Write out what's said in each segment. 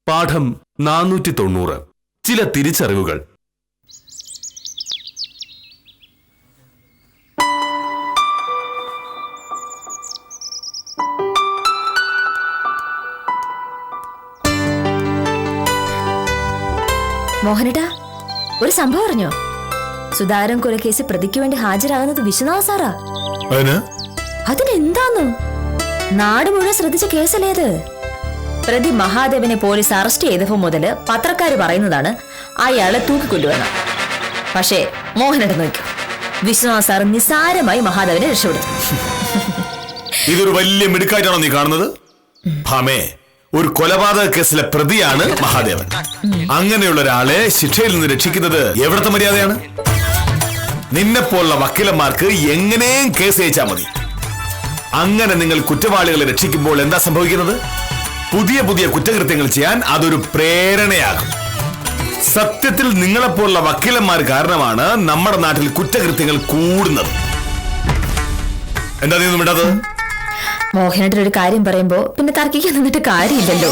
പാഠം 490 ചില തിരിച്ചറിവുകൾ. മോഹനേട്ടാ, ഒരു സംഭവം അറിഞ്ഞോ? സുധാകരൻ കൊലക്കേസ് പ്രതിക്ക് വേണ്ടി ഹാജരാകുന്നത് വിശ്വനാഥ സാറാ. അതിനെന്താന്നു? നാട് മുഴുവൻ ശ്രദ്ധിച്ച കേസല്ലേത്? പ്രതി മഹാദേവനെ പോലീസ് അറസ്റ്റ് ചെയ്തപ്പോ മുതല് പത്രക്കാര് പറയുന്നതാണ് അയാളെ തൂക്കിക്കൊണ്ടുവന്ന. പക്ഷേ മോഹനേട്ടൻ നോക്കും, വിശ്വനാഥ സാർ നിസാരമായി മഹാദേവനെ രക്ഷപ്പെടും. ഇതൊരു വലിയ മിടുക്കായിട്ടാണോ നീ കാണുന്നത്? ഭാമേ, ഒരു കൊലപാതക കേസിലെ പ്രതിയാണ് മഹാദേവൻ. അങ്ങനെയുള്ള ഒരാളെ ശിക്ഷയിൽ നിന്ന് രക്ഷിക്കുന്നത് എവിടത്തെ മര്യാദയാണ്? നിന്നെപ്പോലുള്ള വക്കീലന്മാർക്ക് എങ്ങനെയും കേസ് അയച്ചാൽ മതി. അങ്ങനെ നിങ്ങൾ കുറ്റവാളികളെ രക്ഷിക്കുമ്പോൾ എന്താ സംഭവിക്കുന്നത്? പുതിയ പുതിയ കുറ്റകൃത്യങ്ങൾ ചെയ്യാൻ അതൊരു പ്രേരണയാകും. സത്യത്തിൽ നിങ്ങളെപ്പോലുള്ള വക്കീലന്മാർ കാരണമാണ് നമ്മുടെ നാട്ടിൽ കുറ്റകൃത്യങ്ങൾ കൂടുന്നത്. എന്താ നീ ഒന്നും ഇടാത്തത്? മോഹനേട്ടൻ ഒരു കാര്യം പറയുമ്പോ പിന്നെ തർക്കിക്കാൻ നിന്നിട്ട് കാര്യമില്ലല്ലോ.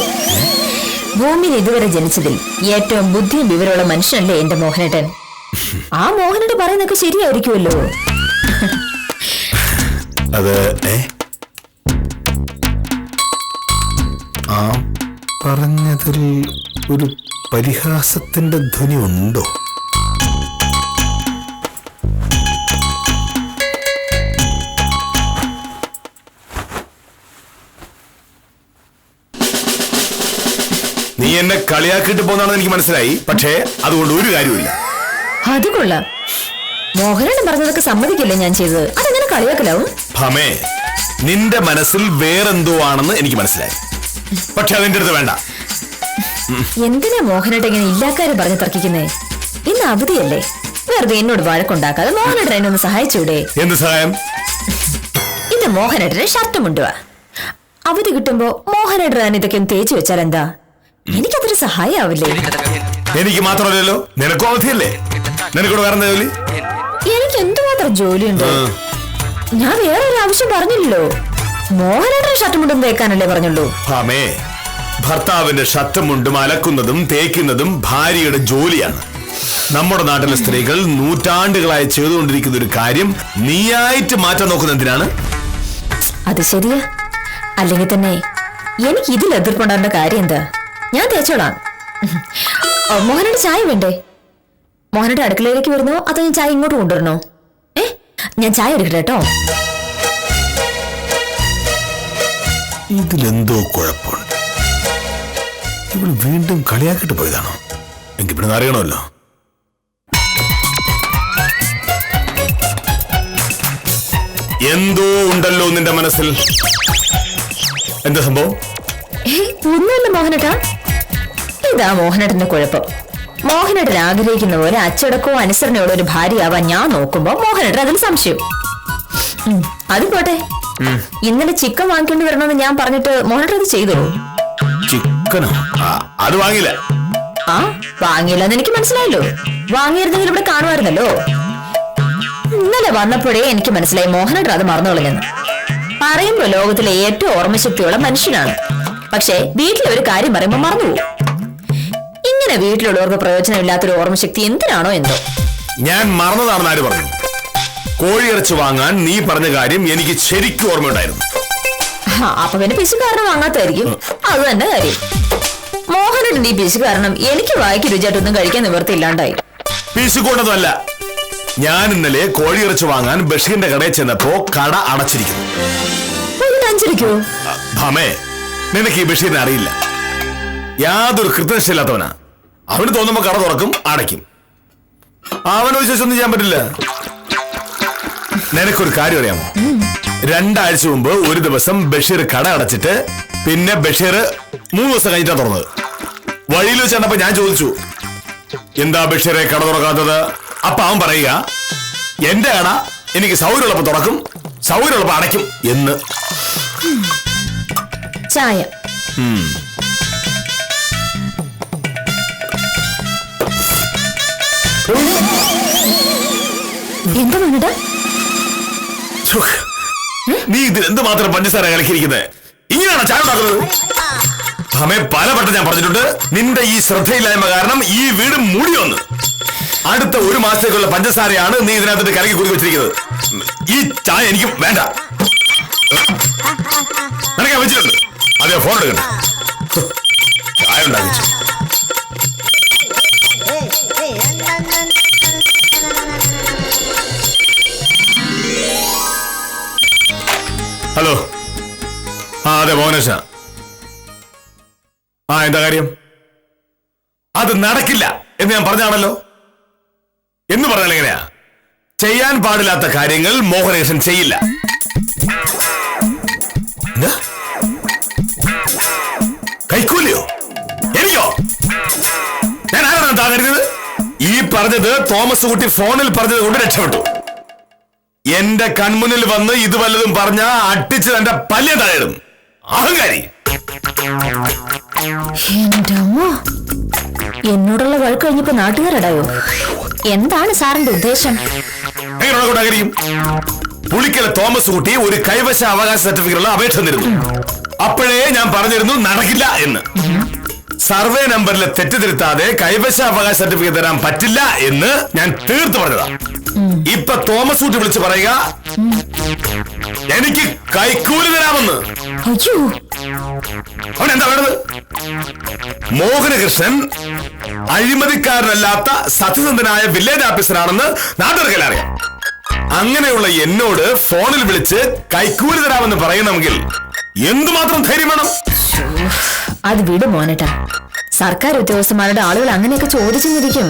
ഭൂമിയിൽ ഇതുവരെ ജനിച്ചതിൽ ഏറ്റവും ബുദ്ധിയും വിവരമുള്ള മനുഷ്യനല്ലേ എന്റെ മോഹനേട്ടൻ. ആ മോഹനേട്ടൻ പറയുന്നൊക്കെ ശരിയായിരിക്കുമല്ലോ. അത് ആ പറഞ്ഞതിൽ ഒരു പരിഹാസത്തിന്റെ ധ്വനി ഉണ്ടോ? നീ എന്നെ കളിയാക്കിട്ട് പോകുന്നതാണെന്ന് എനിക്ക് മനസ്സിലായി. പക്ഷേ അതുകൊണ്ട് ഒരു കാര്യമില്ല. അത് കൊള്ളാം. മോഹനേട്ടൻ പറഞ്ഞതൊക്കെ സമ്മതിക്കില്ലേ ഞാൻ ചെയ്തത്? അതെങ്ങനെ കളിയാക്കലാവും? ഭമേ, നിന്റെ മനസ്സിൽ വേറെന്തോ ആണെന്ന് എനിക്ക് മനസ്സിലായി. പക്ഷെ അതെന്റെ അടുത്ത് വേണ്ട. എന്തിനാ മോഹനേട്ടൻ ഇങ്ങനെ ഇല്ലാക്കാരെ പറഞ്ഞ് തർക്കിക്കുന്നേ? ഇന്ന് അവധിയല്ലേ? വെറുതെ എന്നോട് വഴക്കുണ്ടാക്കാതെ മോഹനേട്ടൻ എന്നെ ഒന്ന് സഹായിച്ചൂടെ? എന്ത് സഹായം? ഇന്ന് മോഹനേട്ടനെ ഷർട്ട് മുണ്ടുക. അവധി കിട്ടുമ്പോ മോഹനേട്ടൻ ഇതൊക്കെ ഒന്ന് തേച്ചു വെച്ചാൽ എന്താ? എനിക്കതൊരു സഹായാവില്ലേ? എനിക്ക് മാത്രമല്ലല്ലോ, നിനക്കും അവധിയല്ലേ? നിനക്കൂടെ വേറെ എന്താ ജോലി? എനിക്ക് എന്തുമാത്രം ജോലിയുണ്ട്. ഞാൻ വേറൊരു ആവശ്യം പറഞ്ഞില്ലല്ലോ. മോഹനേട്ടൻ ഷർട്ട് മുണ്ടും തേക്കാനല്ലേ പറഞ്ഞുള്ളൂ. ഭാമേ, ഭർത്താവിന്റെ ഷർട്ട് മുണ്ടും അലക്കുന്നതും തേക്കുന്നതും ഭാര്യയുടെ ജോലിയാണ്. നമ്മുടെ നാട്ടിലെ സ്ത്രീകൾ നൂറ്റാണ്ടുകളായി ചെയ്തുകൊണ്ടിരിക്കുന്ന ഒരു കാര്യം നീയായിട്ട് മാറ്റാൻ നോക്കുന്ന എന്തിനാണ്? അത് ശരിയാ. അല്ലെങ്കിൽ തന്നെ എനിക്ക് ഇതിൽ എതിർപ്പുണ്ടാകേണ്ട കാര്യം എന്താ? ഞാൻ തേച്ചോളാം. മോഹനേട്ടൻ ചായ വേണ്ടേ? മോഹനേട്ടൻ അടുക്കളയിലേക്ക് വരുന്നോ അതോ ഞാൻ ചായ ഇങ്ങോട്ട് കൊണ്ടുവരണോ? ഞാൻ ചായ എടുക്കട്ടെ കേട്ടോ. ഇതിലെന്തോ കുഴപ്പമുണ്ട്. ഇവൾ വീണ്ടും കളിയാക്കിട്ട് പോയതാണോ? എനിക്ക് ഇവിടെ അറിയണമല്ലോ. എന്തോ ഉണ്ടല്ലോ നിന്റെ മനസ്സിൽ. എന്താ സംഭവം? ഒന്നുമില്ല മോഹനേട്ടാ. ഇതാ മോഹനേട്ടന്റെ കുഴപ്പം. മോഹനേട്ടൻ ആഗ്രഹിക്കുന്ന പോലെ അച്ചടക്കവും അനുസരണയോടെ ഒരു ഭാര്യയാവാൻ ഞാൻ നോക്കുമ്പോ മോഹനേട്ടൻ അതിൽ സംശയം. അത് പോട്ടെ, ഇന്നലെ ചിക്കൻ വാങ്ങിക്കൊണ്ട് വരണമെന്ന് ഞാൻ പറഞ്ഞിട്ട് മോഹനേട്ടൻ അത് ചെയ്തോ? ചിക്കനോ? അത് വാങ്ങില്ല. വാങ്ങിയില്ലെന്ന് എനിക്ക് മനസ്സിലായല്ലോ. വാങ്ങിയിരുന്നെങ്കിൽ ഇവിടെ കാണുമായിരുന്നല്ലോ. ഇന്നലെ വന്നപ്പോഴേ എനിക്ക് മനസ്സിലായി മോഹനേട്ടൻ അത് മറന്നു കളഞ്ഞെന്ന്. പറയുമ്പോ ലോകത്തിലെ ഏറ്റവും ഓർമ്മശക്തിയുള്ള മനുഷ്യനാണ്. പക്ഷേ വീട്ടിലെ ഒരു കാര്യം പറയുമ്പോ മറന്നുപോകും. ഇങ്ങനെ വീട്ടിലുള്ളവർക്ക് പ്രയോജനമില്ലാത്തൊരു ഓർമ്മശക്തി എന്തിനാണോ എന്തോ. ഞാൻ മറന്നതാണെന്ന് ആര് പറഞ്ഞു? കോഴിയിറച്ചി വാങ്ങാൻ നീ പറഞ്ഞ കാര്യം എനിക്ക് ശരിക്കും ഓർമ്മയുണ്ടായിരുന്നു. അപ്പൊ പിന്നെ പിശു കാരണം വാങ്ങാത്തായിരിക്കും. അത് തന്നെ കാര്യം. മോഹനേട്ടന്റെ ഈ പിശു കാരണം എനിക്ക് വായിക്ക് രുചിയായിട്ടൊന്നും കഴിക്കാൻ നിവൃത്തിയില്ലാണ്ടായി. പിശു കൊണ്ടതല്ല. ഞാൻ ഇന്നലെ കോഴിയിറച്ചി വാങ്ങാൻ ബഷീറിന്റെ കടയിൽ ചെന്നപ്പോ കട അടച്ചിരിക്കുന്നു. ഭാമേ, നിനക്ക് ഈ ബഷീറിനെ അറിയില്ല. യാതൊരു കൃത്യനിഷ്ഠയില്ലാത്തവനാ. അവന് തോന്നുമ്പോ കട തുറക്കും, അടയ്ക്കും. അവനെ വിശ്വസിച്ചൊന്നും ചെയ്യാൻ പറ്റില്ല. നിനക്കൊരു കാര്യം അറിയാമോ? 2 ആഴ്ച മുമ്പ് ഒരു ദിവസം ബഷീർ കട അടച്ചിട്ട് പിന്നെ ബഷീർ 3 ദിവസം കഴിഞ്ഞിട്ടാ തുറന്നത്. വഴിയിൽ വെച്ച് കണ്ടപ്പോ ഞാൻ ചോദിച്ചു, എന്താ ബഷീറെ കട തുറക്കാത്തത്? അപ്പൊ അവൻ പറയുക, എന്റെ കട എനിക്ക് സൗകര്യമുള്ളപ്പോ തുറക്കും, സൗകര്യമുള്ളപ്പോ അടയ്ക്കും എന്ന്. ചായ. എന്താ വേണ്ട? നീ ഇതിൽ എന്തുമാത്രം പഞ്ചസാര കലക്കിയിരിക്കുന്നത്? ഇങ്ങനെയാണോ ചായ ഉണ്ടാക്കുന്നത്? ഭാമേ പലവട്ടം ഞാൻ പറഞ്ഞിട്ടുണ്ട്, നിന്റെ ഈ ശ്രദ്ധയില്ലായ്മ കാരണം ഈ വീട് മൂടിയൊന്ന്. അടുത്ത 1 മാസത്തേക്കുള്ള പഞ്ചസാരയാണ് നീ ഇതിനകത്ത് കലക്കി കുടി വെച്ചിരിക്കുന്നത്. ഈ ചായ എനിക്ക് വേണ്ട. നിനക്ക് വെച്ചിട്ടുണ്ട്. അതെ, ഫോൺ എടുക്കണ്ട. ചായ ഉണ്ടാക്കിച്ചു. ഹലോ. അതെ, മോഹനേഷ. എന്താ കാര്യം? അത് നടക്കില്ല എന്ന് ഞാൻ പറഞ്ഞാണല്ലോ. എന്ന് പറഞ്ഞാൽ എങ്ങനെയാ? ചെയ്യാൻ പാടില്ലാത്ത കാര്യങ്ങൾ മോഹനേഷൻ ചെയ്യില്ല. കൈക്കൂലിയോ? എനിക്കോ? ഞാൻ ആരാണ് താങ്ങരുത്? ഈ പറഞ്ഞത് തോമസ് കുട്ടി ഫോണിൽ പറഞ്ഞത് കൊണ്ട് രക്ഷപ്പെട്ടു. എന്റെ കൺമുന്നിൽ വന്ന് ഇത് വല്ലതും പറഞ്ഞ അട്ടിച്ച് തന്റെ പല്ല് താഴെടും. അഹങ്കാരി. എന്നോടുള്ള വഴക്ക് കഴിഞ്ഞപ്പോ നാട്ടുകാരടായോ? എന്താണ് സാറിന്റെ ഉദ്ദേശം? എങ്ങനെയായിരിക്കും? പുളിക്കല തോമസ് കുട്ടി ഒരു കൈവശ അവകാശ സർട്ടിഫിക്കറ്റുള്ള അപേക്ഷ തന്നിരുന്നു. അപ്പോഴേ ഞാൻ പറഞ്ഞിരുന്നു നടക്കില്ല എന്ന്. സർവേ നമ്പറിലെ തെറ്റ് തിരുത്താതെ കൈവശ അവകാശ സർട്ടിഫിക്കറ്റ് തരാൻ പറ്റില്ല എന്ന് ഞാൻ തീർത്തു പറഞ്ഞതാ. ഇപ്പൊ തോമസ് കുട്ടി വിളിച്ച് പറയുക എനിക്ക് കൈക്കൂലി തരാമെന്ന്. അവൻ എന്താ വേണ്ടത്? മോഹനകൃഷ്ണൻ അഴിമതിക്കാരനല്ലാത്ത സത്യസന്ധനായ വില്ലേജ് ഓഫീസറാണെന്ന് നാട്ടുകാർക്കെല്ലാം അറിയാം. അങ്ങനെയുള്ള എന്നോട് ഫോണിൽ വിളിച്ച് കൈക്കൂലി തരാമെന്ന് പറയണമെങ്കിൽ എന്തുമാത്രം ധൈര്യം വേണം? അത് വിട് മോനേട്ടാ. സർക്കാർ ഉദ്യോഗസ്ഥന്മാരുടെ ആളുകൾ അങ്ങനെയൊക്കെ ചോദിച്ചിരിക്കും.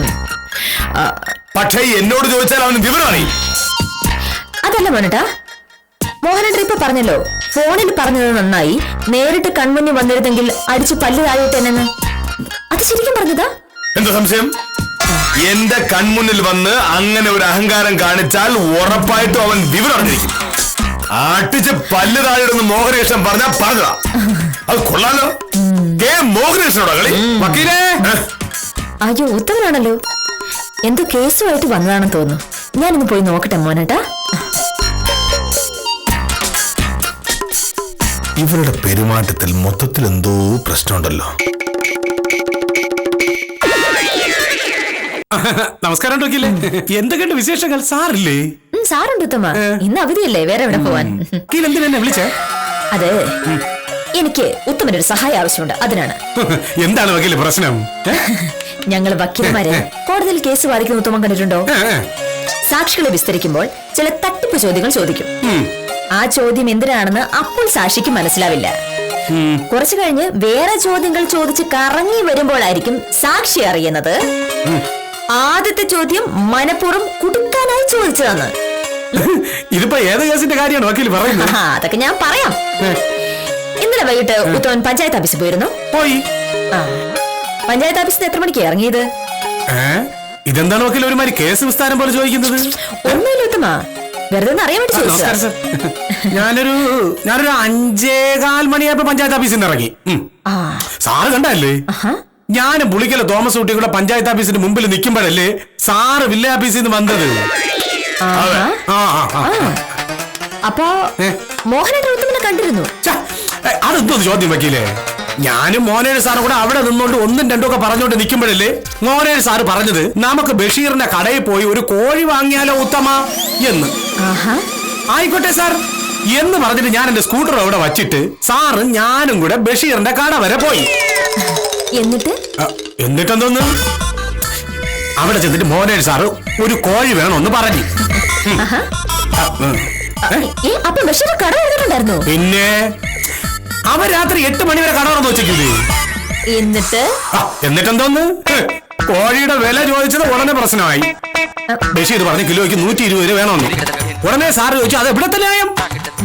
പക്ഷേ എന്നോട് ചോദിച്ചാൽ അവന് വിവരം അറിയും. അതല്ല മോനേട്ടാ, മോഹനേട്ടൻ ഇപ്പൊ പറഞ്ഞല്ലോ ഫോണിൽ പറഞ്ഞത് നന്നായി, നേരിട്ട് കൺമുന്നിൽ വന്നിരുന്നെങ്കിൽ അടിച്ചു പല്ല് താഴെട്ടെന്നു. അത് ശരിക്കും പറഞ്ഞതാ? എന്താ സംശയം? എന്റെ കൺമുന്നിൽ വന്ന് അങ്ങനെ ഒരു അഹങ്കാരം കാണിച്ചാൽ ഉറപ്പായിട്ടും അവൻ വിവരം അറിഞ്ഞിരിക്കും. ആട്ടിച്ച് പല്ല് താഴെടുന്ന് മോഹനകൃഷ്ണൻ പറഞ്ഞതാ. അത് കൊള്ളാലോ. മോഹനകൃഷ്ണനോടാ കളി? വക്കീലേ. അയ്യോ, ഉത്തമനാണല്ലോ. എന്തോ കേസുമായിട്ട് വന്നതാണെന്ന് തോന്നുന്നു. ഞാനിന്ന് പോയി നോക്കട്ടെ മോനേട്ടാ. ഇവരുടെ പെരുമാറ്റത്തിൽ മൊത്തത്തിൽ എന്തോ പ്രശ്നമുണ്ടല്ലോ. നമസ്കാരം ഡോക്കില്ലേ. എന്തൊക്കെയുണ്ട് വിശേഷങ്ങൾ? സാറില്ലേ? സാറുണ്ട് ഉത്തമ. ഇന്ന് അവധിയല്ലേ, വേറെ എവിടെ പോവാൻ? എന്തിനാ വിളിച്ചേ? അതെ, എനിക്ക് ഉത്തമനൊരു സഹായം ആവശ്യമുണ്ട്, അതിനാണ്. എന്താണ് വക്കീല് പ്രശ്നം? ഞങ്ങൾ വക്കീലന്മാരെ കോടതിയിൽ കേസ് വാദിക്കുന്ന ഉത്തമം കണ്ടിട്ടുണ്ടോ? സാക്ഷികളെ വിസ്തരിക്കുമ്പോൾ ചില തട്ടിപ്പ് ചോദ്യങ്ങൾ ചോദിക്കും. ആ ചോദ്യം എന്തിനാണെന്ന് അപ്പോൾ സാക്ഷിക്ക് മനസ്സിലാവില്ല. കുറച്ചു കഴിഞ്ഞ് വേറെ ചോദ്യങ്ങൾ ചോദിച്ച് കറങ്ങി വരുമ്പോഴായിരിക്കും സാക്ഷി അറിയുന്നത് ആദ്യത്തെ ചോദ്യം മനഃപൂർവ്വം കുടുക്കാനായി ചോദിച്ചതാണ്. ഇതിപ്പോ ഏത് കേസിന്റെ കാര്യമാണ് വക്കീൽ പറയുന്നത്? അതൊക്കെ ഞാൻ പറയാം. ഇന്നലെ വൈകിട്ട് ഉത്തമൻ പഞ്ചായത്ത് ഓഫീസിൽ പോയിരുന്നു. പോയി. പഞ്ചായത്ത് ഓഫീസിൽ എത്ര മണിക്ക് ഇറങ്ങിയത്? ഇതെന്താണ് വക്കീൽ ഒരുമാതിരി കേസ് വിസ്താരം പോലെ ചോദിക്കുന്നത്? ഒന്നുമില്ല ഉത്തമ, വെറുതെ അറിയാൻ വേണ്ടി ചോദിച്ചു. ഞാനൊരു 5:15 മണിയായപ്പോ പഞ്ചായത്ത് ഓഫീസിൽ നിന്ന് ഇറങ്ങി. സാറ് കണ്ടല്ലേ? ഞാൻ പുളിക്കല തോമസ് കുട്ടി കൂടെ പഞ്ചായത്ത് ഓഫീസിന്റെ മുമ്പിൽ നിൽക്കുമ്പോഴല്ലേ സാറ് വില്ലേജ് ഓഫീസിൽ നിന്ന് വന്നത്. അപ്പോ മോഹനേട്ടൻ ഉത്തമനെ കണ്ടിരുന്നു? അതെന്തോന്ന് ചോദ്യം വക്കീലേ? ഞാനും മോനേഴ് സാറും കൂടെ അവിടെ നിന്നോണ്ട് 1ഉം 2ഉം ഒക്കെ പറഞ്ഞോണ്ട് നിൽക്കുമ്പോഴല്ലേ മോനേഴ് സാറ് പറഞ്ഞത് നമുക്ക് ബഷീറിന്റെ കടയിൽ പോയി ഒരു കോഴി വാങ്ങിയാലോ ഉത്തമ എന്ന്. ആയിക്കോട്ടെ സാർ എന്ന് പറഞ്ഞിട്ട് ഞാൻ എന്റെ സ്കൂട്ടർ അവിടെ വച്ചിട്ട് സാറും ഞാനും കൂടെ ബഷീറിന്റെ കട വരെ പോയി. എന്നിട്ടെന്തോന്ന് അവിടെ ചെന്നിട്ട് മോനേഴ് സാറ് ഒരു കോഴി വേണമെന്ന് പറഞ്ഞു. പിന്നെ അവൻ രാത്രി 8 മണി വരെ കട തുറന്ന് വെച്ചേക്കൂലേ. എന്നിട്ടെന്തോന്ന് കോഴിയുടെ വില ചോദിച്ചത് ഉടനെ പ്രശ്നമായി. ബഷീർ പറഞ്ഞ കിലോയ്ക്ക് 120 രൂപ വേണമെന്ന്. ഉടനെ സാറ് ചോദിച്ചു അത് എവിടെ തന്നെ ആയം?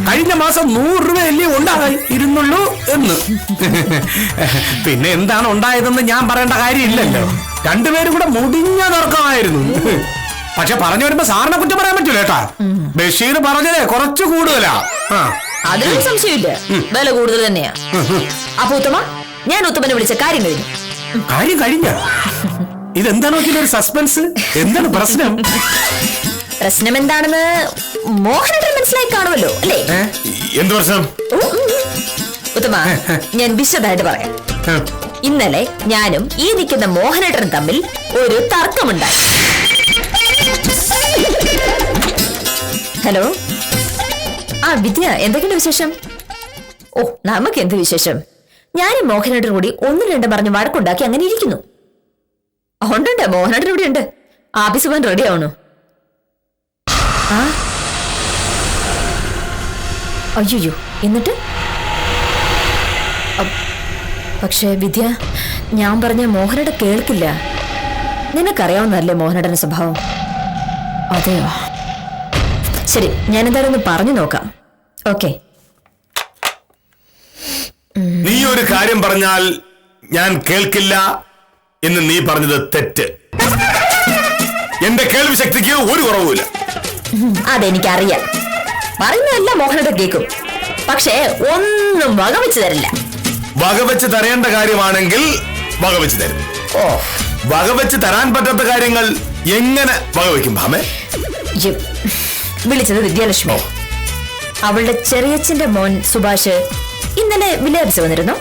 കഴിഞ്ഞ മാസം 100 രൂപയല്ലേ ഉണ്ടായിരുന്നുള്ളൂ എന്ന്. പിന്നെ എന്താണ് ഉണ്ടായതെന്ന് ഞാൻ പറയേണ്ട കാര്യമില്ലല്ലോ. രണ്ടുപേരും കൂടെ മുടിഞ്ഞ തർക്കമായിരുന്നു. പക്ഷെ പറഞ്ഞു വരുമ്പോ സാറിനെ കുറ്റം പറയാൻ പറ്റൂല കേട്ടാ. ബഷീർ പറഞ്ഞതേ കുറച്ച് കൂടുതലാ. അതിനൊരു സംശയമില്ല, വില കൂടുതൽ തന്നെയാ. അപ്പൊ ഉത്തമ, ഞാൻ ഉത്തമനെ വിളിച്ച കാര്യം കഴിഞ്ഞു. കാര്യം കഴിഞ്ഞ? ഇതെന്താണ് ഒരു സസ്പെൻസ്? എന്താണ് പ്രശ്നം? പ്രശ്നം എന്താണെന്ന് മോഹനേട്ടൻ മനസ്സിലായി കാണുമല്ലോ അല്ലേ? എന്ത് പ്രശ്നം? ഉത്തമ, ഞാൻ വിശദമായിട്ട് പറയാം. ഇന്നലെ ഞാനും ഈ നിൽക്കുന്ന മോഹനേട്ടനും തമ്മിൽ ഒരു തർക്കമുണ്ടായി. ഹലോ, ആ വിദ്യ, എന്തൊക്കെയുണ്ട് വിശേഷം? ഓ, നമുക്ക് എന്ത് വിശേഷം? ഞാനും മോഹനേട്ടനും കൂടി ഒന്നും രണ്ടും പറഞ്ഞ് വഴക്കുണ്ടാക്കി അങ്ങനെ ഇരിക്കുന്നു. ഉണ്ടുണ്ട്, മോഹനേട്ടൻ ഇവിടെ ഉണ്ട്. ആഫീസ് പോകാൻ റെഡി ആവണു. ആ അയ്യോ, എന്നിട്ട്? പക്ഷേ വിദ്യ, ഞാൻ പറഞ്ഞ മോഹനേട്ടൻ കേൾക്കില്ല. നിനക്കറിയാവുന്നതല്ലേ മോഹനേട്ടന്റെ സ്വഭാവം? അതെയോ? ശരി, ഞാൻ എന്തായാലും ഒന്ന് പറഞ്ഞു നോക്കാം. ഓക്കെ. നീ ഒരു കാര്യം പറഞ്ഞാൽ ഞാൻ കേൾക്കില്ല എന്ന് നീ പറഞ്ഞത് തെറ്റ്. എന്റെ കേൾവി ശക്തിക്ക് ഒരു കുറവുമില്ല. അതെനിക്കറിയാം. പറയുന്നതെല്ലാം മോഹനേട്ടൻ കേൾക്കും, പക്ഷേ ഒന്നും വകവെച്ച് തരില്ല. വകവെച്ച് തരേണ്ട കാര്യമാണെങ്കിൽ വകവെച്ച് തരും. ഓ, വകവെച്ച് തരാൻ പറ്റാത്ത കാര്യങ്ങൾ എങ്ങനെ വകവെക്കും ഭാമേ? വിളിച്ചത് വിദ്യാലക്ഷ്മി. അവളുടെ ചെറിയച്ഛന്റെ മോൻ സുഭാഷ് ഇന്നലെ വില്ലേജ് വന്നിരുന്നു.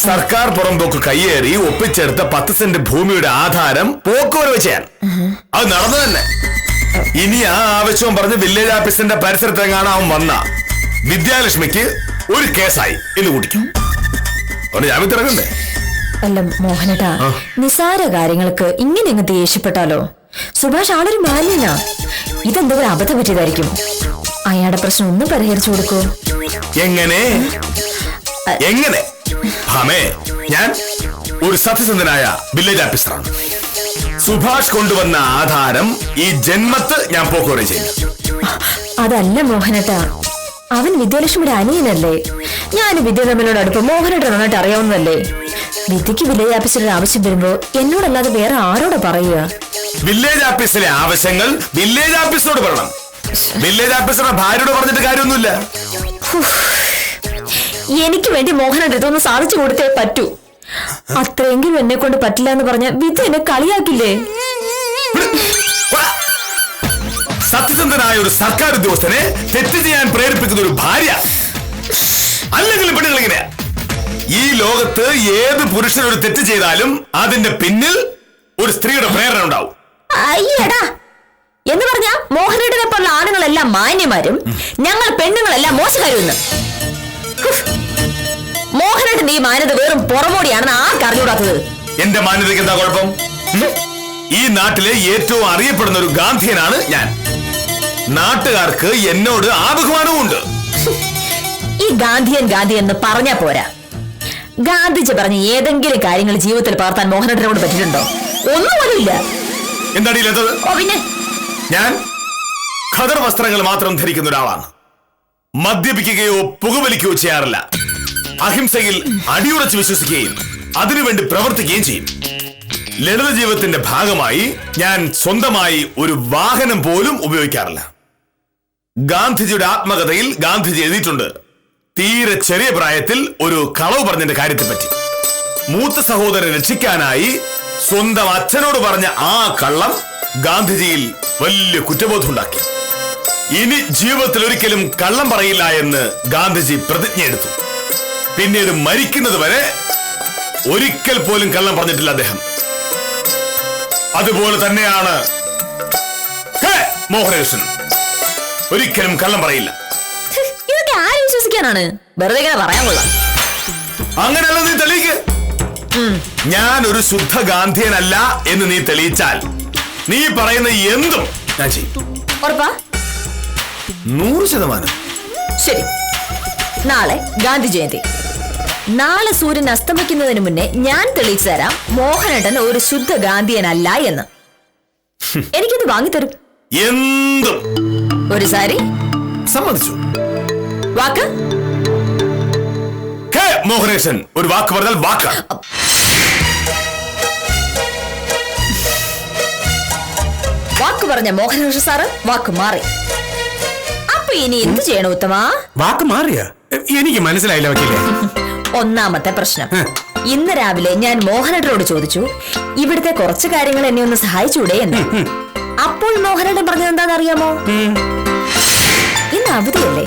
സർക്കാർ പുറമ്പോക്ക് കയ്യേറി ഒപ്പിച്ചെടുത്ത 10 സെന്റ് ഭൂമിയുടെ ആധാരം പോക്കുവരവ് ചെയ്യാൻ അത് നടന്നു തന്നെ. ഇനി ആ ആവശ്യവും പറഞ്ഞ് വില്ലേജ് ഓഫീസിന്റെ പരിസരത്തെങ്ങാണ് അവൻ വന്ന വിദ്യാലക്ഷ്മിക്ക് ഒരു കേസായി എന്ന് കൂട്ടിക്കും. അവന് ജാമ്യം തിറങ്ങണ്ടേ? അല്ല മോഹനേട്ടാ, നിസാര കാര്യങ്ങൾക്ക് ഇങ്ങനെ അങ്ങ് ദേഷ്യപ്പെട്ടാലോ? സുഭാഷ് ആളൊരു മാന്യനാ. ഇതെന്തെങ്കിലും അബദ്ധം പറ്റിയതായിരിക്കും. അയാളുടെ പ്രശ്നം ഒന്ന് പരിഹരിച്ചു കൊടുക്കൂ. എങ്ങനെ? ഭാമേ, ഞാൻ ഒരു സത്യസന്ധനായ വില്ലേജ് ഓഫീസറാണ്. സുഭാഷ് കൊണ്ടുവന്ന ആധാരം ഈ ജന്മത്ത് ഞാൻ പോക്കുവരവ് ചെയ്യും. അതല്ല മോഹനേട്ടാ, അവൻ വിദ്യാലക്ഷ്മിയുടെ അനിയനല്ലേ. ഞാൻ വിദ്യ തമ്മിലോട് അടുപ്പം മോഹനേട്ടൻ നന്നായിട്ട് അറിയാവുന്നതല്ലേ. വിദ്യക്ക് വില്ലേജ് ഓഫീസിൽ ആവശ്യം വരുമ്പോ എന്നോടല്ലാതെ വേറെ ആരോടാ പറയുക? വില്ലേജ് ഓഫീസിലെ ആവശ്യങ്ങൾ വില്ലേജ് ഓഫീസറോട് പറയണം. വില്ലേജ് ഓഫീസറുടെ ഭാര്യയോട് പറഞ്ഞിട്ട് കാര്യമൊന്നുമില്ല. എനിക്ക് വേണ്ടി മോഹനേട്ടൻ ഇതൊന്ന് സാധിച്ചു കൊടുത്തേ പറ്റൂ. അത്രയെങ്കിലും എന്നെ കൊണ്ട് പറ്റില്ല എന്ന് പറഞ്ഞ വിദ്യ എന്നെ കളിയാക്കില്ലേ? സത്യസന്ധനായ ഒരു സർക്കാർ ഉദ്യോഗസ്ഥനെ തെറ്റ് ചെയ്യാൻ പ്രേരിപ്പിക്കുന്ന ഒരു ഭാര്യ അല്ലെങ്കിൽ പെണ്ണുങ്ങൾ ഇങ്ങനെയാ. ഈ ലോകത്ത് ഏത് പുരുഷൻ ഒരു തെറ്റ് ചെയ്താലും അതിന്റെ പിന്നിൽ ഒരു സ്ത്രീയുടെ പ്രേരണ ഉണ്ടാവും. അയ്യടാ എന്ന് പറഞ്ഞ മോഹനേട്ടനെ പോലുള്ള ആണുങ്ങളെല്ലാം മാന്യമാരും ഞങ്ങൾ പെണ്ണുങ്ങളെല്ലാം മോശക്കാരും. മോഹനേട്ടന്റെ ഈ മാന്യത വെറും പുറമോടിയാണെന്ന് ആർക്കറിഞ്ഞൂടാത്തത്? എന്റെ മാന്യതയ്ക്ക് എന്താ കുഴപ്പം? ഈ നാട്ടിലെ ഏറ്റവും അറിയപ്പെടുന്ന ഒരു ഗാന്ധിയനാണ് ഞാൻ. നാട്ടുകാർക്ക് എന്നോട് ആ ബഹുമാനവും ഉണ്ട്. ഈ ഗാന്ധിയൻ എന്ന് പറഞ്ഞാ പോരാ. ഗാന്ധിജി പറഞ്ഞ ഏതെങ്കിലും കാര്യങ്ങൾ ജീവിതത്തിൽ പകർത്താൻ മോഹനേട്ടനോട് പറ്റിയിട്ടുണ്ടോ? ഒന്നും പോലും ഇല്ല. എന്താണില്ലാത്തത്? ഓ പിന്നെ, ഞാൻ ഖദർ വസ്ത്രങ്ങൾ മാത്രം ധരിക്കുന്ന ഒരാളാണ്. മദ്യപിക്കുകയോ പുകവലിക്കുകയോ ചെയ്യാറില്ല. അഹിംസയിൽ അടിയുറച്ച് വിശ്വസിക്കുകയും അതിനുവേണ്ടി പ്രവർത്തിക്കുകയും ചെയ്യും. ലളിത ജീവിതത്തിന്റെ ഭാഗമായി ഞാൻ സ്വന്തമായി ഒരു വാഹനം പോലും ഉപയോഗിക്കാറില്ല. ഗാന്ധിജിയുടെ ആത്മകഥയിൽ ഗാന്ധിജി എഴുതിയിട്ടുണ്ട്, തീരെ ചെറിയ പ്രായത്തിൽ ഒരു കളവ് പറഞ്ഞതിന്റെ കാര്യത്തെ പറ്റി. മൂത്ത സഹോദരനെ രക്ഷിക്കാനായി സ്വന്തം അച്ഛനോട് പറഞ്ഞ ആ കള്ളം ഗാന്ധിജിയിൽ വലിയ കുറ്റബോധം ഉണ്ടാക്കി. ഇനി ജീവിതത്തിൽ ഒരിക്കലും കള്ളം പറയില്ല എന്ന് ഗാന്ധിജി പ്രതിജ്ഞയെടുത്തു. പിന്നീട് മരിക്കുന്നത് വരെ ഒരിക്കൽ പോലും കള്ളം പറഞ്ഞിട്ടില്ല അദ്ദേഹം. അതുപോലെ തന്നെയാണ് മോഹനകൃഷ്ണൻ. ഒരിക്കലും കള്ളം പറയില്ല. ഇതൊക്കെ ആര് വിശ്വസിക്കാനാണ്? വെറുതെ ഇങ്ങനെ പറയാൻ കൊള്ളാം. അങ്ങനെയല്ല നീ തെളിയിക്ക്. ഞാൻ ഒരു ശുദ്ധ ഗാന്ധിയനല്ല എന്ന് നീ തെളിയിച്ചാൽ നീ പറയുന്ന എന്തും ഞാൻ ചെയ്യും. ഉറപ്പാ? 100%. ശരി, നാളെ ഗാന്ധി ജയന്തി. നാളെ സൂര്യൻ അസ്തമിക്കുന്നതിന് മുന്നേ ഞാൻ തെളിയിച്ചു തരാം മോഹനേട്ടൻ ഒരു ശുദ്ധ ഗാന്ധിയനല്ല എന്ന്. എനിക്കിത് വാങ്ങിത്തരും. എന്തും. ഒരു സാരി സമ്മതിച്ചു. വാക്ക്? മോഹനേഷൻ ഒരു വാക്ക് പറഞ്ഞാൽ വാക്കാണ്. വാക്ക് പറഞ്ഞ മോഹനകൃഷ്ണൻ സാറ് വാക്ക് മാറി. അപ്പൊ ഇനി എന്ത് ചെയ്യണം ഉത്തമ? വാക്ക് മാറിയ? എനിക്ക് മനസ്സിലായില്ല വക്കീലേ. ഒന്നാമത്തെ പ്രശ്നം, ഇന്ന് രാവിലെ ഞാൻ മോഹനേട്ടനോട് ചോദിച്ചു ഇവിടുത്തെ കുറച്ച് കാര്യങ്ങൾ എന്നെ ഒന്ന് സഹായിച്ചൂടെ എന്ന്. അപ്പോൾ മോഹനേട്ടൻ പറഞ്ഞത് എന്താണെന്നറിയാമോ? ഇന്ന് അവധിയല്ലേ,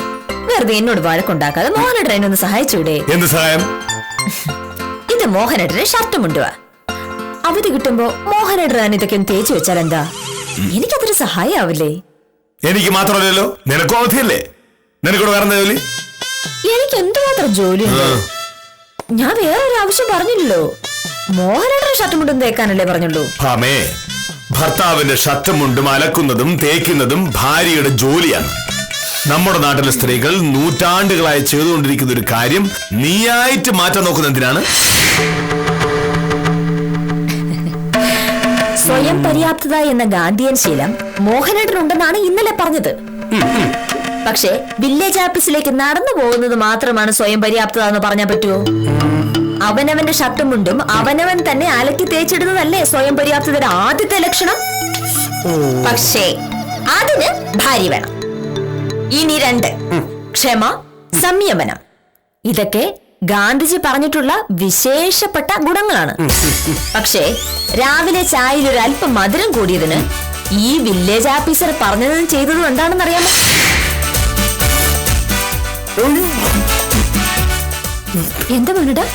വെറുതെ എന്നോട് വഴക്കുണ്ടാക്കാതെ മോഹനേട്ടൻ എന്നെ ഒന്ന് സഹായിച്ചൂടെ? എന്ത് സഹായം? ഇത് മോഹനേട്ടന് ഷർട്ട് മുണ്ടുവാ. അവധി കിട്ടുമ്പോ മോഹനേട്ടൻ ഇതൊക്കെ ഒന്ന് തേച്ചു വെച്ചാൽ എന്താ? എനിക്കതൊരു സഹായാവില്ലേ? എനിക്ക് മാത്രമല്ലല്ലോ, നിനക്കും അവധിയല്ലേ? നിനക്കൂടെ വേറെ എന്താ ജോലി? എനിക്ക് എന്തുമാത്രം ജോലിയുണ്ട്. ഞാൻ വേറൊരു ആവശ്യം പറഞ്ഞില്ലല്ലോ. മോഹനേട്ടന് ഷർട്ട് മുണ്ടും തേക്കാനല്ലേ പറഞ്ഞുള്ളൂ. ഭാമേ, ഭർത്താവിന്റെ ഷർട്ടും മുണ്ടും അലക്കുന്നതും തേക്കുന്നതും ഭാര്യയുടെ ജോലിയാണ്. നമ്മുടെ നാട്ടിലെ സ്ത്രീകൾ നൂറ്റാണ്ടുകളായി ചെയ്തുകൊണ്ടിരിക്കുന്ന ഒരു കാര്യം നീയായിട്ട് മാറ്റാൻ നോക്കുന്ന എന്തിനാണ്? സ്വയം പര്യാപ്തത എന്ന ഗാന്ധിയൻ ശീലം മോഹനേട്ടനുണ്ടെന്നാണ് ഇന്നലെ പറഞ്ഞത്. പക്ഷേ വില്ലേജ് ഓഫീസിലേക്ക് നടന്നു പോകുന്നത് മാത്രമാണ് സ്വയം പര്യാപ്തത എന്ന് പറഞ്ഞാൽ പറ്റുമോ? അവനവന്റെ ഷർട്ടും മുണ്ടും അവനവൻ തന്നെ അലക്കി തേച്ചിടുന്നതല്ലേ സ്വയം പര്യാപ്തതയുടെ ആദ്യത്തെ ലക്ഷണം. പക്ഷേ അതിന് ഭാര്യ വേണം. ഇനി 2, ക്ഷമ, സംയമനം. ഇതൊക്കെ ഗാന്ധിജി പറഞ്ഞിട്ടുള്ള വിശേഷപ്പെട്ട ഗുണങ്ങളാണ്. പക്ഷേ രാവിലെ ചായയിൽ ഒരു അല്പം മധുരം കൂടിയതിന് ഈ വില്ലേജ് ഓഫീസർ പറഞ്ഞതും ചെയ്തതും എന്താണെന്ന് അറിയാമോ? എന്താ പറഞ്ഞിട്ടാ?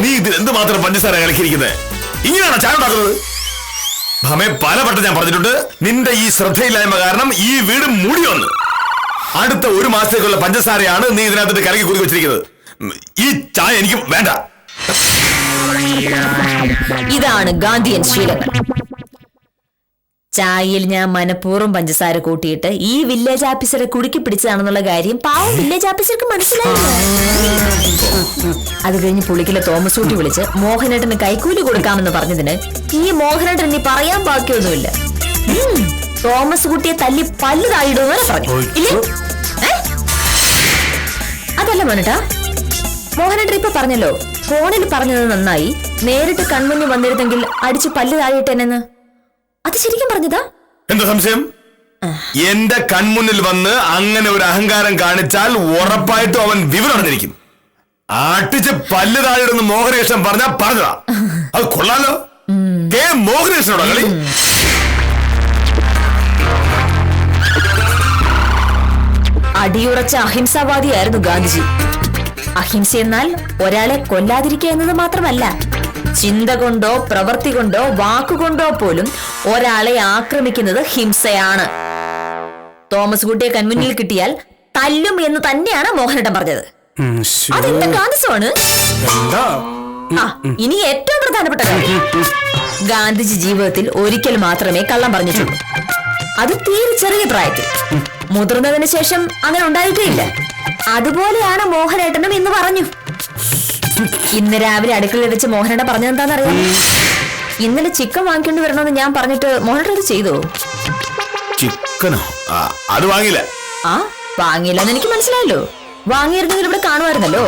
നീ ഇതിൽ എന്തുമാത്രം പഞ്ചസാര കലക്കിയിരിക്കുന്നത്? ഇങ്ങനെയാണോ ചായ ഉണ്ടാക്കുന്നത്? ഭമേ, പലവട്ടം ഞാൻ പറഞ്ഞിട്ടുണ്ട്, നിന്റെ ഈ ശ്രദ്ധയില്ലായ്മ കാരണം ഈ വീട് മൂടി വന്ന്. അടുത്ത 1 മാസത്തേക്കുള്ള പഞ്ചസാരയാണ് നീ ഇതിനകത്ത് കലക്കി കുടി വെച്ചിരിക്കുന്നത്. ഈ ചായ എനിക്ക് വേണ്ട. ഇതാണ് ഗാന്ധിയൻ ശീലങ്ങൾ. ചായയിൽ ഞാൻ മനഃപൂർവ്വം പഞ്ചസാര കൂട്ടിയിട്ട് ഈ വില്ലേജ് ഓഫീസറെ കുടുക്കി പിടിച്ചതാണെന്നുള്ള കാര്യം പാവം വില്ലേജ് ഓഫീസർക്ക് മനസ്സിലായില്ല. അത് കഴിഞ്ഞ് പുളിക്കിലെ തോമസ് കുട്ടി വിളിച്ച് മോഹനേട്ടന് കൈക്കൂലി കൊടുക്കാമെന്ന് പറഞ്ഞതിന് ഈ മോഹനേട്ടൻ ഇനി പറയാൻ ബാക്കിയൊന്നുമില്ല. തോമസ് കുട്ടിയെ തല്ലി പല്ല് താഴിടുമെന്ന് പറഞ്ഞു ഇല്ലേ? അതല്ല മോനേട്ടാ, മോഹനേട്ടൻ ഇപ്പൊ പറഞ്ഞല്ലോ ഫോണിൽ പറഞ്ഞത് നന്നായി, നേരിട്ട് കൺമുന്നിൽ വന്നിരുന്നെങ്കിൽ അടിച്ചു പല്ല് താഴിട്ടെന്ന്. അത് ശരിക്കും പറഞ്ഞതാ? എന്താ സംശയം? എന്റെ കൺമുന്നിൽ വന്ന് അങ്ങനെ ഒരു അഹങ്കാരം കാണിച്ചാൽ ഉറപ്പായിട്ടും അവൻ വിവരം അറിഞ്ഞിരിക്കും. ആട്ടിച്ച് പല്ല് താഴെടുന്ന് മോഹനകൃഷ്ണൻ പറഞ്ഞാ പറഞ്ഞതാ. അത് കൊള്ളാലോ. മോഹനകൃഷ്ണനോടാ കളി. അടിയുറച്ച അഹിംസാവാദിയായിരുന്നു ഗാന്ധിജി. അഹിംസ എന്നാൽ ഒരാളെ കൊല്ലാതിരിക്കുക എന്നത് മാത്രമല്ല, ചിന്ത കൊണ്ടോ പ്രവൃത്തി കൊണ്ടോ വാക്കുകൊണ്ടോ പോലും ഒരാളെ ആക്രമിക്കുന്നത് ഹിംസയാണ്. തോമസ് കുട്ടിയെ കൺമുന്നിൽ കിട്ടിയാൽ തല്ലും എന്ന് തന്നെയാണ് മോഹനേട്ടൻ പറഞ്ഞത്. അതെന്താ ഗാന്ധിസമാണ്? ഇനി ഏറ്റവും പ്രധാനപ്പെട്ട കാര്യം, ഗാന്ധിജി ജീവിതത്തിൽ ഒരിക്കൽ മാത്രമേ കള്ളം പറഞ്ഞിട്ടുള്ളൂ. അത് തീരെ ചെറിയ പ്രായത്തിൽ. മുതിർന്നതിന് ശേഷം അങ്ങനെ ഉണ്ടായിട്ടേ ഇല്ല. അതുപോലെയാണ് മോഹനേട്ടനും ഇന്ന് പറഞ്ഞു. ഇന്ന് രാവിലെ അടുക്കളയിൽ വെച്ച് മോഹനേട്ടൻ പറഞ്ഞതെന്താണെന്നറിയാം? ഇന്നലെ ചിക്കൻ വാങ്ങിക്കൊണ്ട് വരണമെന്ന് ഞാൻ പറഞ്ഞിട്ട് മോഹനേട്ടൻ അത് ചെയ്തോ? ചിക്കനോ? അത് വാങ്ങില്ല. വാങ്ങിയില്ലെന്ന് എനിക്ക് മനസ്സിലായല്ലോ. വാങ്ങിയിരുന്നെങ്കിൽ ഇവിടെ കാണുമായിരുന്നല്ലോ.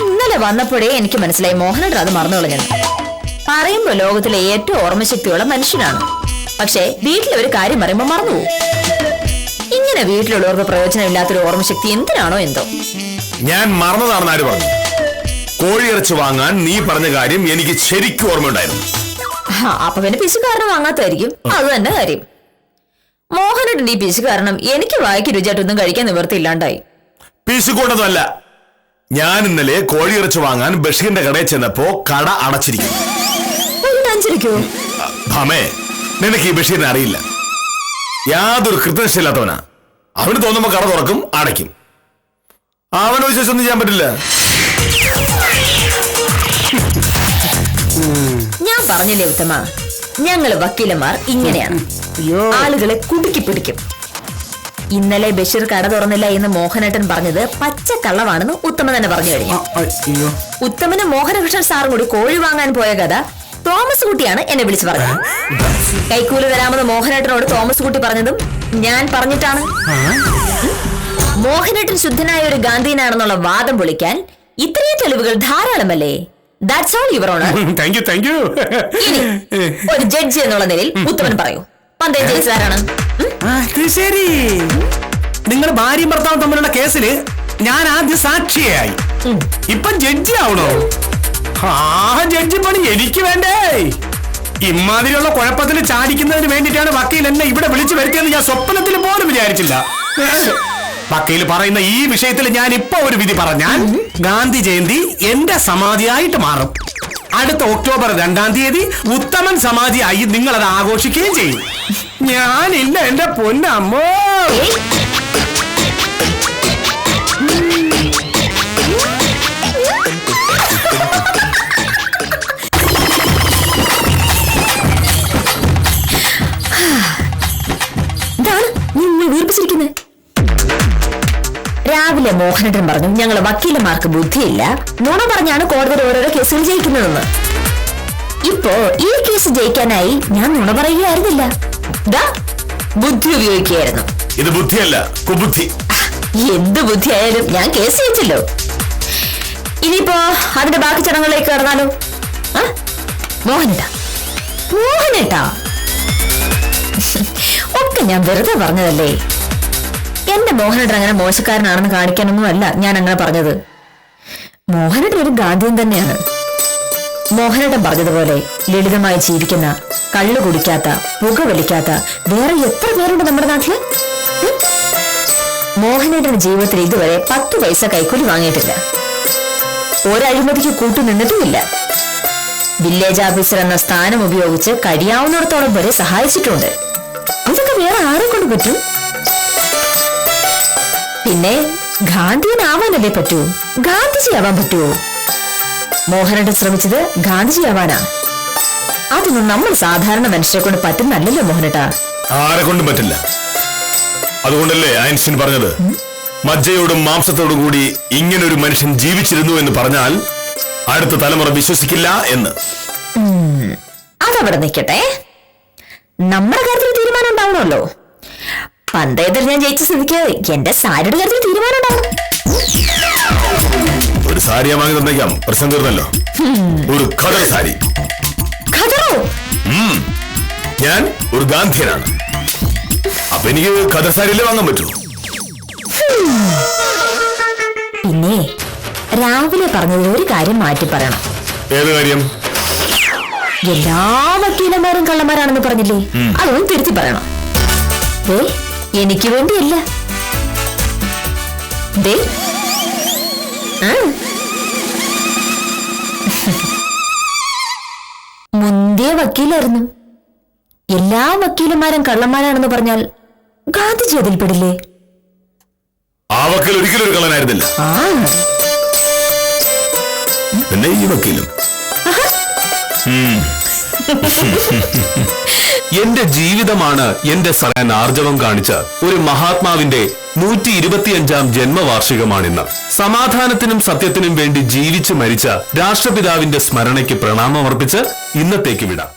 ഇന്നലെ വന്നപ്പോഴേ എനിക്ക് മനസ്സിലായി മോഹനേട്ടൻ അത് മറന്നു കളഞ്ഞെന്ന്. പറയുമ്പോ ലോകത്തിലെ ഏറ്റവും ഓർമ്മശക്തിയുള്ള മനുഷ്യനാണ്. പക്ഷേ വീട്ടിലെ ഒരു കാര്യം പറയുമ്പോ മറന്നുപോകും. ഇങ്ങനെ വീട്ടിലുള്ളവർക്ക് പ്രയോജനമില്ലാത്തൊരു ഓർമ്മശക്തി എന്തിനാണോ എന്തോ. ഞാൻ മറന്നതാണെന്ന് ആര് പറഞ്ഞു? കോഴിയിറച്ചി വാങ്ങാൻ നീ പറഞ്ഞ കാര്യം എനിക്ക് ശരിക്കും ഓർമ്മയുണ്ടായിരുന്നു. അപ്പൊ പിന്നെ പിശു കാരണം വാങ്ങാത്തായിരിക്കും. അത് തന്നെ കാര്യം. മോഹനേട്ടൻ ഈ പിശു കാരണം എനിക്ക് വായിക്ക് രുചിയായിട്ടൊന്നും കഴിക്കാൻ നിവൃത്തിയില്ലാണ്ടായി. പിശു കൊണ്ടതല്ല, ഞാൻ ഇന്നലെ കോഴിയിറച്ചി വാങ്ങാൻ ബഷീറിന്റെ കടയിൽ ചെന്നപ്പോ കട അടച്ചിരിക്കും. ഭമേ, നിനക്ക് ഈ ബഷീറിനെ അറിയില്ല. യാതൊരു കൃത്യനിഷ്ഠയില്ലാത്തവനാ. അവന് തോന്നുമ്പോ കട തുറക്കും, അടയ്ക്കും. അവനെ വിശ്വസിച്ച് ഒന്നും ചെയ്യാൻ പറ്റില്ല. ഞാൻ പറഞ്ഞില്ലേ ഉത്തമ, ഞങ്ങള് വക്കീലന്മാർ ഇങ്ങനെയാണ്. ആളുകളെ കുടുക്കി പിടിക്കും. ഇന്നലെ ബഷീർ കട തുറന്നില്ല എന്ന് മോഹനേട്ടൻ പറഞ്ഞത് പച്ചക്കള്ളമാണെന്ന് ഉത്തമൻ തന്നെ പറഞ്ഞു കഴിഞ്ഞു. ഉത്തമനും മോഹനകൃഷ്ണൻ സാറും കൂടി കോഴി വാങ്ങാൻ പോയ കഥ തോമസ് കുട്ടിയാണ് എന്നെ വിളിച്ചു പറഞ്ഞത്. കൈക്കൂലി തരാമെന്ന് മോഹനേട്ടനോട് തോമസ് കുട്ടി പറഞ്ഞതും ഞാൻ പറഞ്ഞിട്ടാണ്. മോഹനേട്ടൻ ശുദ്ധനായ ഒരു ഗാന്ധിയനാണെന്നുള്ള വാദം പൊളിക്കാൻ ഇത്രയും തെളിവുകൾ ധാരാളമല്ലേ? That's all, Your Honor. Thank you. ഇനി ഒരു ജഡ്ജി എന്നുള്ള നിലയിൽ ഉത്തമൻ പറയൂ, പന്തയം ജയിച്ചതാരാണ്? ശരി, നിങ്ങൾ ഭാര്യയും ഭർത്താവും തമ്മിലുള്ള കേസില് ഞാൻ ആദ്യം സാക്ഷിയായി. ഇപ്പൊ ജഡ്ജി ആവണോ? ജഡ്ജി പണി എനിക്ക് വേണ്ടേ? ഇമാതിരിയുള്ള കുഴപ്പത്തിൽ ചാടിക്കുന്നതിന് വേണ്ടിയിട്ടാണ് വക്കീൽ എന്നെ ഇവിടെ വിളിച്ചു വരുത്തിയെന്ന് ഞാൻ സ്വപ്നത്തിൽ പോലും വിചാരിച്ചില്ല. വക്കീൽ പറയുന്ന ഈ വിഷയത്തിൽ ഞാൻ ഇപ്പൊ ഒരു വിധി പറഞ്ഞാൽ ഗാന്ധി ജയന്തി എന്റെ സമാധിയായിട്ട് മാറും. അടുത്ത ഒക്ടോബർ 2-ാം തീയതി ഉത്തമൻ സമാധിയായി നിങ്ങൾ അത് ആഘോഷിക്കുകയും ചെയ്യും. ഞാനില്ല എന്റെ പൊന്നമ്മോ. വീർപ്പിച്ചിരിക്കുന്നത്. രാവിലെ മോഹനേട്ടൻ പറഞ്ഞു ഞങ്ങൾ വക്കീലന്മാർക്ക് ബുദ്ധിയില്ല, നുണ പറഞ്ഞാണ് കോടതിയിൽ ഓരോരോ കേസുകൾ ജയിക്കുന്നതെന്ന്. ഇപ്പോ ഈ കേസ് ജയിക്കാനായി ഞാൻ നുണ പറയുകയായിരുന്നില്ല, ബുദ്ധി ഉപയോഗിക്കുകയായിരുന്നു. ഇത് ബുദ്ധിയല്ല, കുബുദ്ധി. എന്ത് ബുദ്ധിയായാലും ഞാൻ കേസ് ജയിച്ചല്ലോ. ഇനിയിപ്പോ അതിന്റെ ബാക്കി ചടങ്ങുകളിലേക്ക് കടന്നാലോ? മോഹനേട്ടാ മോഹനേട്ടാ ഒക്കെ ഞാൻ വെറുതെ പറഞ്ഞതല്ലേ. എന്റെ മോഹനേട്ടൻ അങ്ങനെ മോശക്കാരനാണെന്ന് കാണിക്കാനൊന്നും അല്ല ഞാൻ അങ്ങനെ പറഞ്ഞത്. മോഹനേട്ടൻ ഒരു ഗാന്ധിയൻ തന്നെയാണ്. മോഹനേട്ടൻ പറഞ്ഞതുപോലെ ലളിതമായി ജീവിക്കുന്ന, കള്ളു കുടിക്കാത്ത, പുക വലിക്കാത്ത വേറെ എത്ര പേരുണ്ട് നമ്മുടെ നാട്ടില്? മോഹനേട്ടന്റെ ജീവിതത്തിൽ ഇതുവരെ 10 പൈസ കൈക്കൂലി വാങ്ങിയിട്ടില്ല. ഒരഴിമതിക്ക് കൂട്ടു നിന്നിട്ടുമില്ല. വില്ലേജ് ഓഫീസർ എന്ന സ്ഥാനം ഉപയോഗിച്ച് കഴിയാവുന്നിടത്തോളം വരെ സഹായിച്ചിട്ടുണ്ട്. ഇതൊക്കെ വേറെ ആരെ കൊണ്ട് പറ്റും? പിന്നെ ഗാന്ധിയനാവാനല്ലേ പറ്റൂ, ഗാന്ധിജി ആവാൻ പറ്റുമോ? മോഹനേട്ടൻ ശ്രമിച്ചത് ഗാന്ധിജി ആവാനാ. അതൊന്നും നമ്മൾ സാധാരണ മനുഷ്യരെ കൊണ്ട് പറ്റുന്നല്ലോ മോഹനേട്ടാ. ആരെ കൊണ്ടും പറ്റില്ല. അതുകൊണ്ടല്ലേ ഐൻസ്റ്റീൻ പറഞ്ഞത് മജ്ജയോടും മാംസത്തോടും കൂടി ഇങ്ങനൊരു മനുഷ്യൻ ജീവിച്ചിരുന്നു എന്ന് പറഞ്ഞാൽ അടുത്ത തലമുറ വിശ്വസിക്കില്ല എന്ന്. അതവിടെ നിൽക്കട്ടെ, നമ്മുടെ കാര്യത്തിൽ തീരുമാനം ഉണ്ടാവണമല്ലോ. പന്തയത്തിൽ ഞാൻ ജയിച്ച സ്ഥിതിക്ക് എന്റെ സാരിയുടെ കാര്യത്തിൽ തീരുമാനം ഉണ്ടാവും. ഒരു സാരി വാങ്ങി തന്നേക്കാം, പ്രശ്നം തീർന്നല്ലോ. ഒരു ഖദർ സാരി. ഖദറോ? ഞാൻ ഒരു ഗാന്ധിയനാണ്, അപ്പൊ എനിക്ക് ഖദർ സാരിയല്ലേ വാങ്ങാൻ പറ്റൂ. പിന്നെ രാവിലെ പറഞ്ഞതിൽ ഒരു കാര്യം മാറ്റി പറയണം. ഏത് കാര്യം? എല്ലാ വക്കീലന്മാരും കള്ളന്മാരാണെന്ന് പറഞ്ഞില്ലേ, അതൊന്നും തിരുത്തി പറയണം. എനിക്ക് വേണ്ടിയല്ല. മുന്തിയ വക്കീലായിരുന്നു. എല്ലാ വക്കീലന്മാരും കള്ളന്മാരാണെന്ന് പറഞ്ഞാൽ ഗാന്ധിജി അതിൽ പെടില്ലേ? ആ വക്കീൽ ഒരിക്കലും ഒരു കള്ളനായിരുന്നില്ല. പിന്നെ ഈ വക്കീലും. എന്റെ ജീവിതമാണ് എന്റെ പറയാൻ ആർജവം കാണിച്ച ഒരു മഹാത്മാവിന്റെ 125-ാം ജന്മവാർഷികമാണിന്ന്. സമാധാനത്തിനും സത്യത്തിനും വേണ്ടി ജീവിച്ചു മരിച്ച രാഷ്ട്രപിതാവിന്റെ സ്മരണയ്ക്ക് പ്രണാമമർപ്പിച്ച് ഇന്നത്തേക്ക് വിടാം.